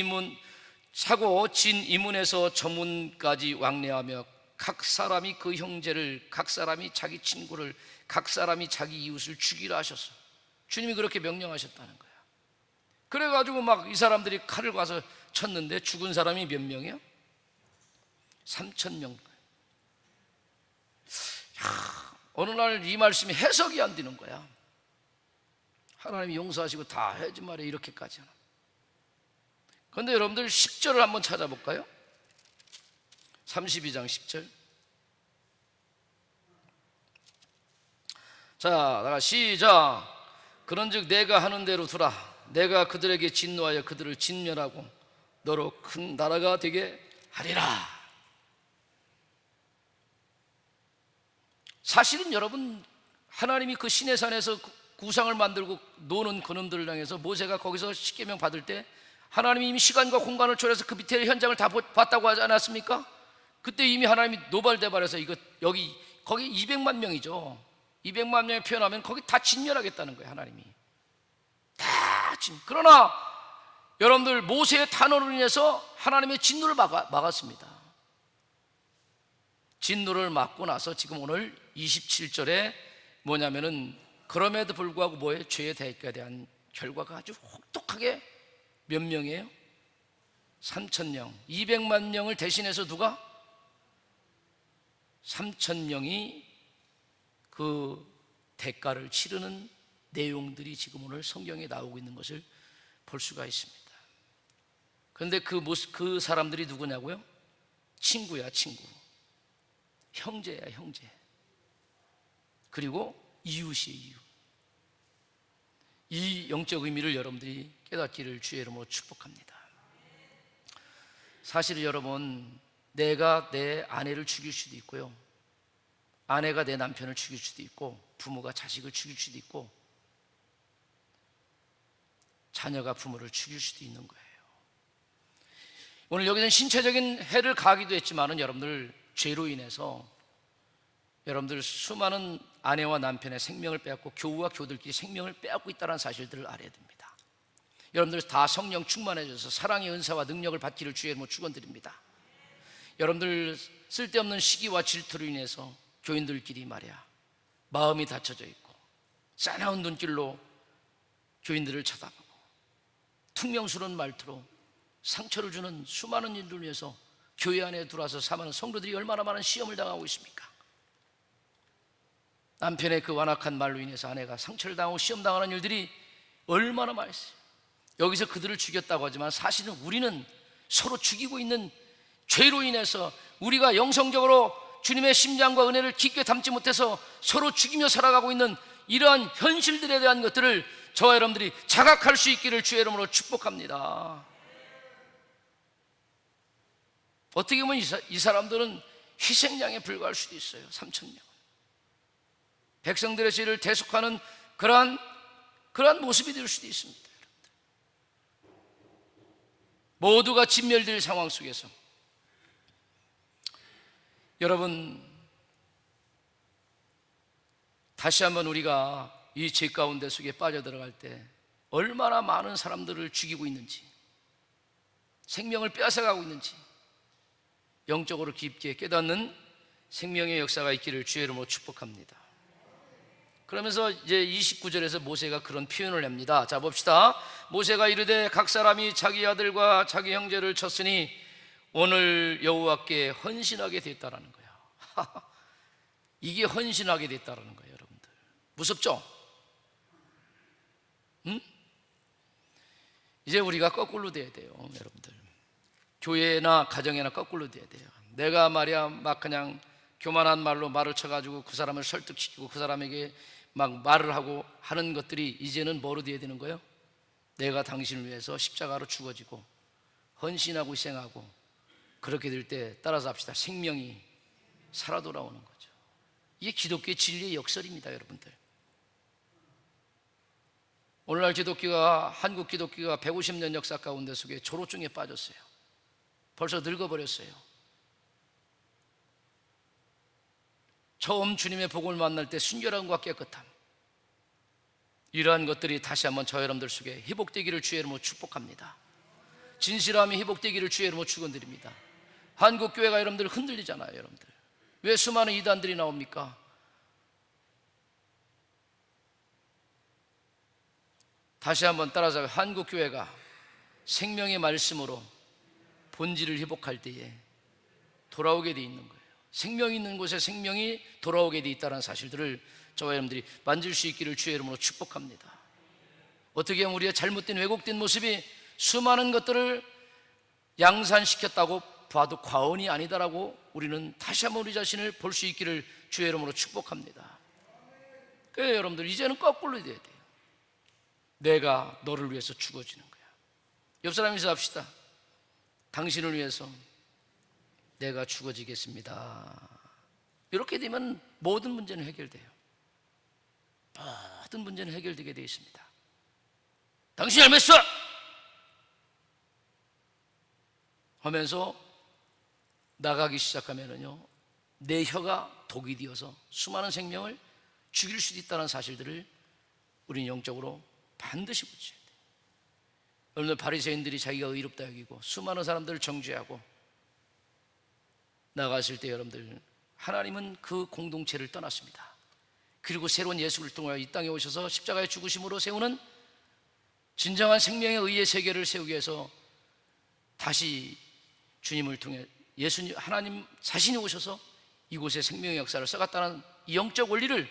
이문에서 저문까지 왕래하며 각 사람이 그 형제를, 각 사람이 자기 친구를, 각 사람이 자기 이웃을 죽이라 하셨어. 주님이 그렇게 명령하셨다는 거야. 그래가지고 막 이 사람들이 칼을 가서 쳤는데 죽은 사람이 몇 명이야? 3,000명. 어느 날 이 말씀이 해석이 안 되는 거야. 하나님이 용서하시고 다 하지 말아요 이렇게까지 하나. 그런데 여러분들 10절을 한번 찾아볼까요? 32장 10절. 자, 나가 시작. 그런즉 내가 하는 대로 두라. 내가 그들에게 진노하여 그들을 진멸하고 너로 큰 나라가 되게 하리라. 사실은 여러분, 하나님이 그 시내산에서 구상을 만들고 노는 그놈들을 향해서 모세가 거기서 십계명 받을 때 하나님이 이미 시간과 공간을 초래해서 그 밑에 현장을 다 봤다고 하지 않았습니까? 그때 이미 하나님이 노발대발해서 이거 여기 거기 200만 명이죠. 200만 명이 표현하면 거기 다 진멸하겠다는 거예요. 하나님이 다 그러나 여러분들 모세의 탄원으로 인해서 하나님의 진노를 막았습니다. 진노를 막고 나서 지금 오늘 27절에 뭐냐면은 그럼에도 불구하고 뭐예요? 죄의 대가에 대한 결과가 아주 혹독하게 몇 명이에요? 3,000명 200만 명을 대신해서 누가? 3,000명이 그 대가를 치르는 내용들이 지금 오늘 성경에 나오고 있는 것을 볼 수가 있습니다. 그런데 그 사람들이 누구냐고요? 친구야, 친구. 형제야, 형제. 그리고 이웃이에요, 이웃. 이 영적 의미를 여러분들이 깨닫기를 주의 이름으로 축복합니다. 사실 여러분, 내가 내 아내를 죽일 수도 있고요, 아내가 내 남편을 죽일 수도 있고, 부모가 자식을 죽일 수도 있고, 자녀가 부모를 죽일 수도 있는 거예요. 오늘 여기서는 신체적인 해를 가하기도 했지만은 여러분들 죄로 인해서 여러분들 수많은 아내와 남편의 생명을 빼앗고 교우와 교우들끼리 생명을 빼앗고 있다는 사실들을 알아야 됩니다. 여러분들 다 성령 충만해져서 사랑의 은사와 능력을 받기를 주의 이름으로 축원드립니다. 여러분들 쓸데없는 시기와 질투로 인해서 교인들끼리 말이야 마음이 닫혀져 있고 싸나운 눈길로 교인들을 쳐다보고 퉁명스러운 말투로 상처를 주는 수많은 일들을 위해서 교회 안에 들어와서 사망하는 성도들이 얼마나 많은 시험을 당하고 있습니까? 남편의 그 완악한 말로 인해서 아내가 상처를 당하고 시험당하는 일들이 얼마나 많았어요. 여기서 그들을 죽였다고 하지만 사실은 우리는 서로 죽이고 있는 죄로 인해서 우리가 영성적으로 주님의 심장과 은혜를 깊게 담지 못해서 서로 죽이며 살아가고 있는 이러한 현실들에 대한 것들을 저와 여러분들이 자각할 수 있기를 주의 이름으로 축복합니다. 어떻게 보면 이 사람들은 희생양에 불과할 수도 있어요. 3,000명 백성들의 죄를 대속하는 그러한 모습이 될 수도 있습니다. 모두가 진멸될 상황 속에서 여러분 다시 한번 우리가 이 죄 가운데 속에 빠져들어갈 때 얼마나 많은 사람들을 죽이고 있는지, 생명을 빼앗아가고 있는지 영적으로 깊게 깨닫는 생명의 역사가 있기를 주의 이름으로 축복합니다. 그러면서 이제 29절에서 모세가 그런 표현을 합니다. 자 봅시다. 모세가 이르되 각 사람이 자기 아들과 자기 형제를 쳤으니 오늘 여호와께 헌신하게 됐다라는 거야. 이게 헌신하게 됐다라는 거예요. 여러분들 무섭죠? 응? 이제 우리가 거꾸로 돼야 돼요. 여러분들 교회나 가정에나 거꾸로 돼야 돼요. 내가 말이야 막 그냥 교만한 말로 말을 쳐가지고 그 사람을 설득시키고 그 사람에게 막 말을 하고 하는 것들이 이제는 뭐로 돼야 되는 거예요? 내가 당신을 위해서 십자가로 죽어지고 헌신하고 희생하고 그렇게 될 때 따라서 합시다. 생명이 살아 돌아오는 거죠. 이게 기독교의 진리의 역설입니다. 여러분들 오늘날 기독교가 한국 기독교가 150년 역사 가운데 속에 조로증에 빠졌어요. 벌써 늙어버렸어요. 처음 주님의 복음을 만날 때 순결함과 깨끗함, 이러한 것들이 다시 한번 저 여러분들 속에 회복되기를 주의 이름으로 축복합니다. 진실함이 회복되기를 주의 이름으로 축원드립니다. 한국교회가 여러분들 흔들리잖아요. 여러분들 왜 수많은 이단들이 나옵니까? 다시 한번 따라서 한국교회가 생명의 말씀으로 본질을 회복할 때에 돌아오게 돼 있는 거예요. 생명이 있는 곳에 생명이 돌아오게 돼 있다는 사실들을 저와 여러분들이 만질 수 있기를 주의 이름으로 축복합니다. 어떻게 하면 우리의 잘못된 왜곡된 모습이 수많은 것들을 양산시켰다고 봐도 과언이 아니다라고 우리는 다시 한번 우리 자신을 볼 수 있기를 주의 이름으로 축복합니다. 그래서 여러분들 이제는 거꾸로 돼야 돼요. 내가 너를 위해서 죽어지는 거야. 옆 사람이서 합시다. 당신을 위해서 내가 죽어지겠습니다. 이렇게 되면 모든 문제는 해결돼요. 모든 문제는 해결되게 되어 있습니다. 당신이 알면서 하면서 나가기 시작하면은요, 내 혀가 독이 되어서 수많은 생명을 죽일 수도 있다는 사실들을 우리는 영적으로 반드시 붙여야 돼요. 여러분들, 바리새인들이 자기가 의롭다 여기고 수많은 사람들을 정죄하고 나갔을 때 여러분들, 하나님은 그 공동체를 떠났습니다. 그리고 새로운 예수를 통하여 이 땅에 오셔서 십자가의 죽으심으로 세우는 진정한 생명의 의의 세계를 세우기 위해서 다시 주님을 통해 예수님, 하나님 자신이 오셔서 이곳에 생명의 역사를 써갔다는 이 영적 원리를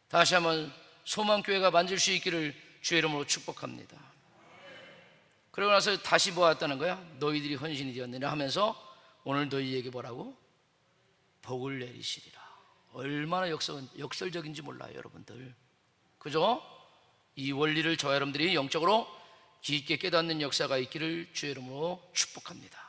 다시 한번 소망교회가 만질 수 있기를 주의 이름으로 축복합니다. 그러고 나서 다시 보았다는 거야. 너희들이 헌신이 되었느냐 하면서 오늘 너희에게 뭐라고? 복을 내리시리라. 얼마나 역설적인지 몰라요, 여러분들. 그죠? 이 원리를 저와 여러분들이 영적으로 깊게 깨닫는 역사가 있기를 주의 이름으로 축복합니다.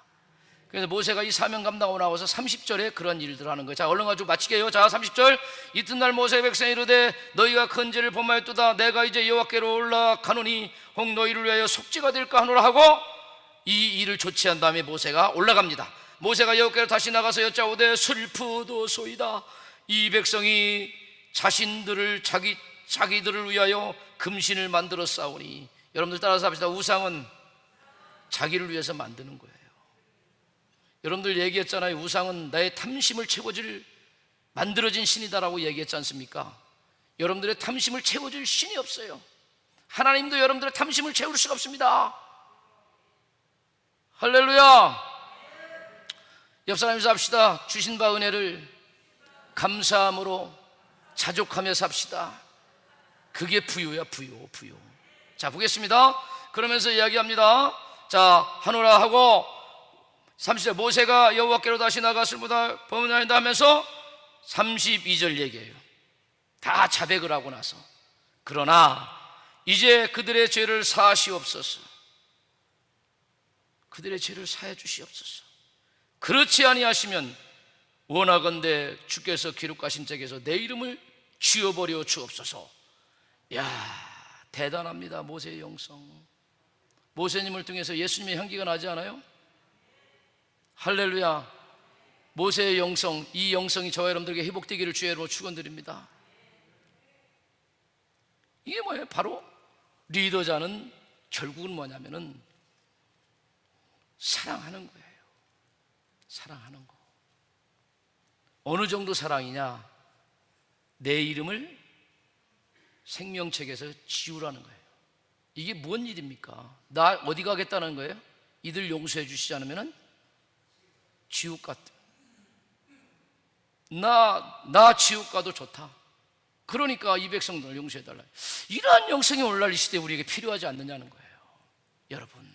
그래서 모세가 이 사명 감당하고 나와서 30절에 그런 일들을 하는 거예요. 자, 얼른 가지고 마치게요. 자, 30절. 이튿날 모세 백성이 이르되 너희가 큰 죄를 범하였도다. 내가 이제 여호와께로 올라가노니 혹 너희를 위하여 속죄가 될까 하노라 하고 이 일을 조치한 다음에 모세가 올라갑니다. 모세가 여호와께로 다시 나가서 여짜오되 슬프도소이다. 이 백성이 자신들을 자기들을 위하여 금신을 만들어 싸우니. 여러분들 따라서 합시다. 우상은 자기를 위해서 만드는 거예요. 여러분들 얘기했잖아요. 우상은 나의 탐심을 채워줄 만들어진 신이다라고 얘기했지 않습니까? 여러분들의 탐심을 채워줄 신이 없어요. 하나님도 여러분들의 탐심을 채울 수가 없습니다. 할렐루야. 옆 사람이서 합시다. 주신 바 은혜를 감사함으로 자족하며 삽시다. 그게 부요야, 부요. 자, 보겠습니다. 그러면서 이야기합니다. 자, 하노라 하고 30절. 모세가 여호와께로 다시 나갔을 보다 범하였다 하면서 32절 얘기해요. 다 자백을 하고 나서 그러나 이제 그들의 죄를 사하시옵소서. 그들의 죄를 사해 주시옵소서. 그렇지 아니하시면 원하건대 주께서 기록하신 책에서 내 이름을 지워버려 주옵소서. 야, 대단합니다. 모세의 영성. 모세님을 통해서 예수님의 향기가 나지 않아요? 할렐루야. 모세의 영성, 이 영성이 저와 여러분들에게 회복되기를 주의 이름으로 축원드립니다. 이게 뭐예요? 바로 리더자는 결국은 뭐냐면은 사랑하는 거예요. 사랑하는 거. 어느 정도 사랑이냐? 내 이름을 생명책에서 지우라는 거예요. 이게 뭔 일입니까? 나 어디 가겠다는 거예요? 이들 용서해 주시지 않으면은 지옥 같아. 나 지옥 가도 좋다. 그러니까 이 백성들을 용서해 달라. 이러한 영성이 오늘날 이 시대에 우리에게 필요하지 않느냐는 거예요. 여러분,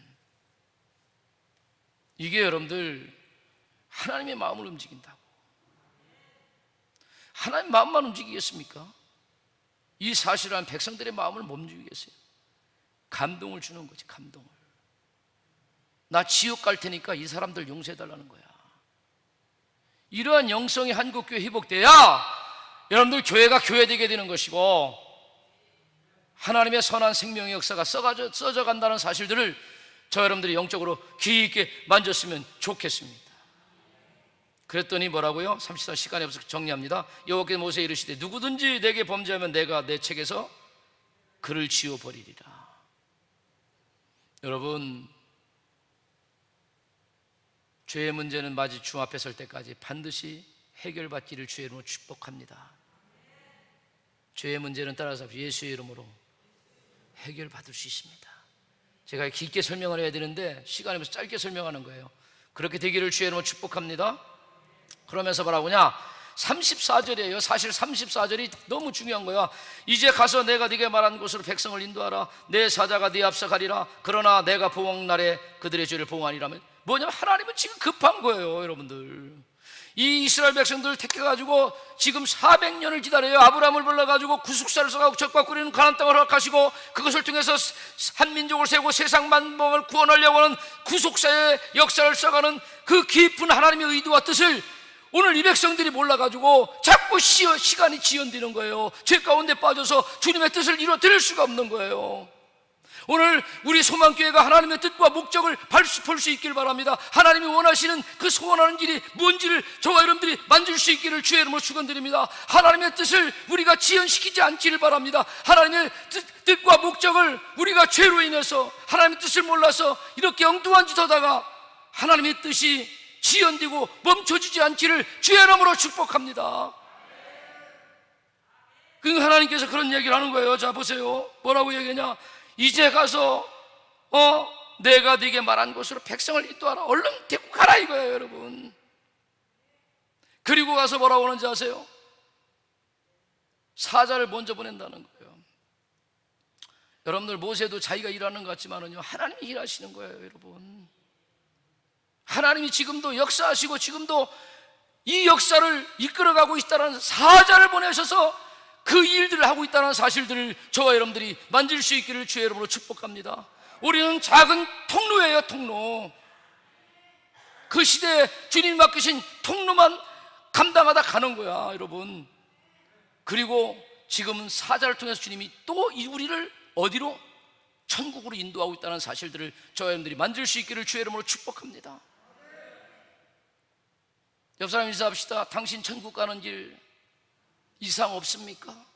이게 여러분들 하나님의 마음을 움직인다고. 하나님 마음만 움직이겠습니까? 이 사실은 백성들의 마음을 못 움직이겠어요. 감동을 주는 거지, 감동을. 나 지옥 갈 테니까 이 사람들 용서해 달라는 거야. 이러한 영성이 한국교회 회복돼야 여러분들 교회가 교회되게 되는 것이고 하나님의 선한 생명의 역사가 써져 간다는 사실들을 저 여러분들이 영적으로 깊게 만졌으면 좋겠습니다. 그랬더니 뭐라고요? 34 시간이 없어서 정리합니다. 여호와께서 모세에 이르시되 누구든지 내게 범죄하면 내가 내 책에서 그를 지워버리리라. 여러분, 죄의 문제는 마치 주 앞에 설 때까지 반드시 해결받기를 주의 이름으로 축복합니다. 죄의 문제는 따라서 예수의 이름으로 해결받을 수 있습니다. 제가 깊게 설명을 해야 되는데 시간이 없어서 짧게 설명하는 거예요. 그렇게 되기를 주의 이름으로 축복합니다. 그러면서 뭐라고냐? 34절이에요. 사실 34절이 너무 중요한 거야. 이제 가서 내가 네게 말한 곳으로 백성을 인도하라. 내 사자가 네 앞서 가리라. 그러나 내가 보응날에 그들의 죄를 보응하리라면 뭐냐면 하나님은 지금 급한 거예요. 여러분들, 이 이스라엘 백성들을 택해가지고 지금 400년을 기다려요. 아브라함을 불러가지고 구속사를 써가고 적과 꾸리는 가나안 땅을 허락하시고 그것을 통해서 한 민족을 세우고 세상 만방을 구원하려고 하는 구속사의 역사를 써가는 그 깊은 하나님의 의도와 뜻을 오늘 이 백성들이 몰라가지고 자꾸 시간이 지연되는 거예요. 죄 가운데 빠져서 주님의 뜻을 이루어드릴 수가 없는 거예요. 오늘 우리 소망교회가 하나님의 뜻과 목적을 볼 수 있길 바랍니다. 하나님이 원하시는 그 소원하는 일이 뭔지를 저와 여러분들이 만질 수 있기를 주의 이름으로 축원드립니다. 하나님의 뜻을 우리가 지연시키지 않기를 바랍니다. 하나님의 뜻과 목적을 우리가 죄로 인해서 하나님의 뜻을 몰라서 이렇게 엉뚱한 짓 하다가 하나님의 뜻이 지연되고 멈춰지지 않기를 주의 이름으로 축복합니다. 그 하나님께서 그런 얘기를 하는 거예요. 자 보세요, 뭐라고 얘기하냐. 이제 가서 내가 네게 말한 곳으로 백성을 인도하라. 얼른 데리고 가라 이거예요, 여러분. 그리고 가서 뭐라고 하는지 아세요? 사자를 먼저 보낸다는 거예요. 여러분들, 모세도 자기가 일하는 것 같지만은요, 하나님이 일하시는 거예요, 여러분. 하나님이 지금도 역사하시고 지금도 이 역사를 이끌어가고 있다는 사자를 보내셔서 그 일들을 하고 있다는 사실들을 저와 여러분들이 만질 수 있기를 주의 이름으로 축복합니다. 우리는 작은 통로예요, 통로. 그 시대에 주님 맡기신 통로만 감당하다 가는 거야, 여러분. 그리고 지금은 사자를 통해서 주님이 또 우리를 어디로? 천국으로 인도하고 있다는 사실들을 저와 여러분들이 만질 수 있기를 주의 이름으로 축복합니다. 옆 사람 인사합시다. 당신 천국 가는 길 이상 없습니까?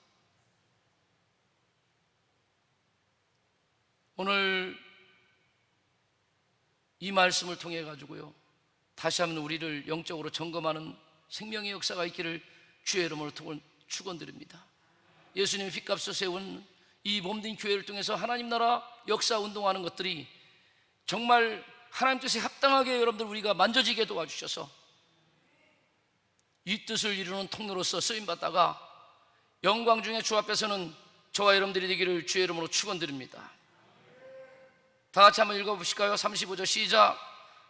오늘 이 말씀을 통해 가지고요, 다시 한번 우리를 영적으로 점검하는 생명의 역사가 있기를 주의 이름으로 축원드립니다. 예수님이 핏값을 세운 이 몸된 교회를 통해서 하나님 나라 역사 운동하는 것들이 정말 하나님 뜻에 합당하게 여러분들 우리가 만져지게 도와주셔서 이 뜻을 이루는 통로로서 쓰임받다가 영광 중에 주 앞에서는 저와 여러분들이 되기를 주의 이름으로 축원드립니다. 다 같이 한번 읽어보실까요? 35절 시작.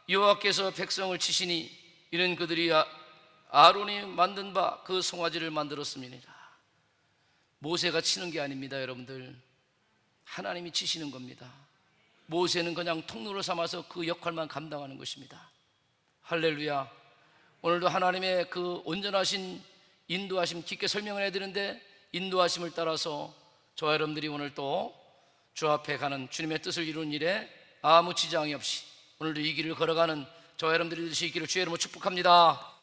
여호와께서 백성을 치시니 이는 그들이 아론이 만든 바 그 송아지를 만들었음이니라. 모세가 치는 게 아닙니다, 여러분들. 하나님이 치시는 겁니다. 모세는 그냥 통로를 삼아서 그 역할만 감당하는 것입니다. 할렐루야. 오늘도 하나님의 그 온전하신 인도하심 깊게 설명을 해드리는데, 인도하심을 따라서 저와 여러분들이 오늘 또 주 앞에 가는 주님의 뜻을 이루는 일에 아무 지장이 없이 오늘도 이 길을 걸어가는 저와 여러분들이 되시기를 주의 이름으로 축복합니다.